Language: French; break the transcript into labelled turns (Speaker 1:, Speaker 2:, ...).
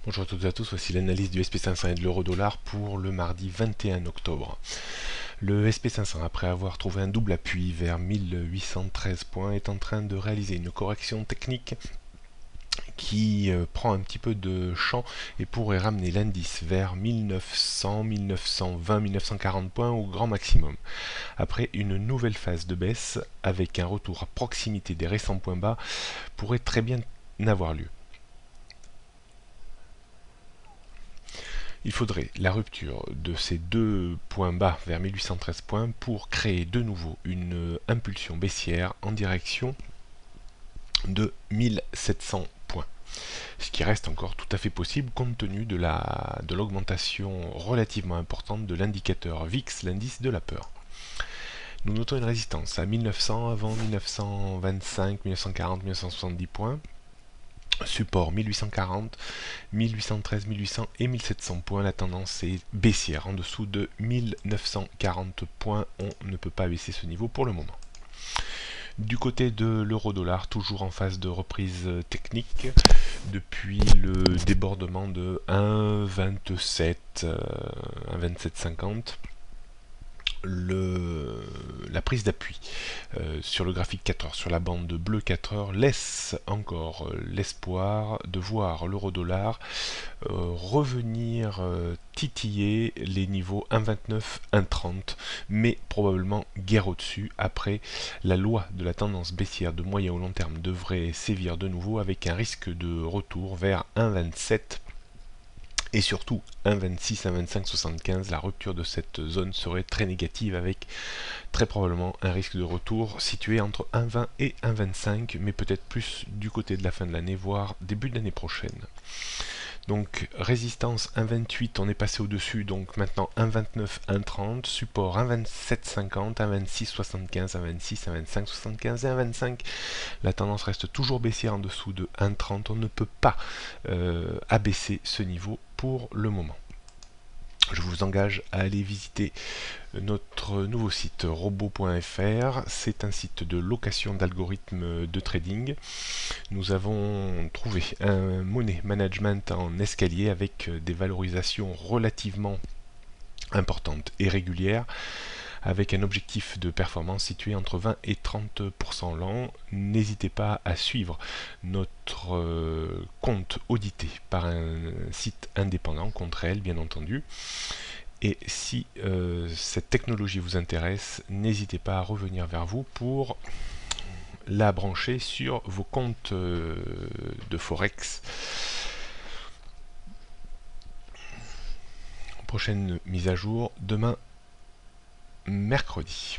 Speaker 1: Bonjour à toutes et à tous, voici l'analyse du SP500 et de l'euro-dollar pour le mardi 21 octobre. Le SP500, après avoir trouvé un double appui vers 1813 points, est en train de réaliser une correction technique qui prend un petit peu de champ et pourrait ramener l'indice vers 1900, 1920, 1940 points au grand maximum. Après une nouvelle phase de baisse avec un retour à proximité des récents points bas pourrait très bien avoir lieu. Il faudrait la rupture de ces deux points bas vers 1813 points pour créer de nouveau une impulsion baissière en direction de 1700 points. Ce qui reste encore tout à fait possible compte tenu de l'augmentation relativement importante de l'indicateur VIX, l'indice de la peur. Nous notons une résistance à 1900 avant 1925, 1940, 1970 points. Support 1840, 1813, 1800 et 1700 points. La tendance est baissière. En dessous de 1940 points, on ne peut pas baisser ce niveau pour le moment. Du côté de l'euro-dollar, toujours en phase de reprise technique depuis le débordement de 1,27, 1,2750. La prise d'appui sur le graphique 4 heures, sur la bande bleue 4 heures, laisse encore l'espoir de voir l'euro-dollar revenir titiller les niveaux 1,29, 1,30, mais probablement guère au-dessus. Après, la loi de la tendance baissière de moyen ou long terme devrait sévir de nouveau avec un risque de retour vers 1,27 et surtout 1,26, 1,25, 75. La rupture de cette zone serait très négative avec très probablement un risque de retour situé entre 1,20 et 1,25, mais peut-être plus du côté de la fin de l'année, voire début de l'année prochaine. Donc résistance 1,28, on est passé au-dessus, donc maintenant 1,29, 1,30, support 1,27,50, 1,26,75, 1,26, 1,25,75 et 1,25. La tendance reste toujours baissière en dessous de 1,30, on ne peut pas abaisser ce niveau pour le moment. Je vous engage à aller visiter notre nouveau site robot.fr. C'est un site de location d'algorithmes de trading. Nous avons trouvé un money management en escalier avec des valorisations relativement importantes et régulières, avec un objectif de performance situé entre 20 et 30% l'an. N'hésitez pas à suivre notre compte audité par un site indépendant, compte réel bien entendu. Et si cette technologie vous intéresse, n'hésitez pas à revenir vers vous pour la brancher sur vos comptes de Forex. Prochaine mise à jour demain mercredi.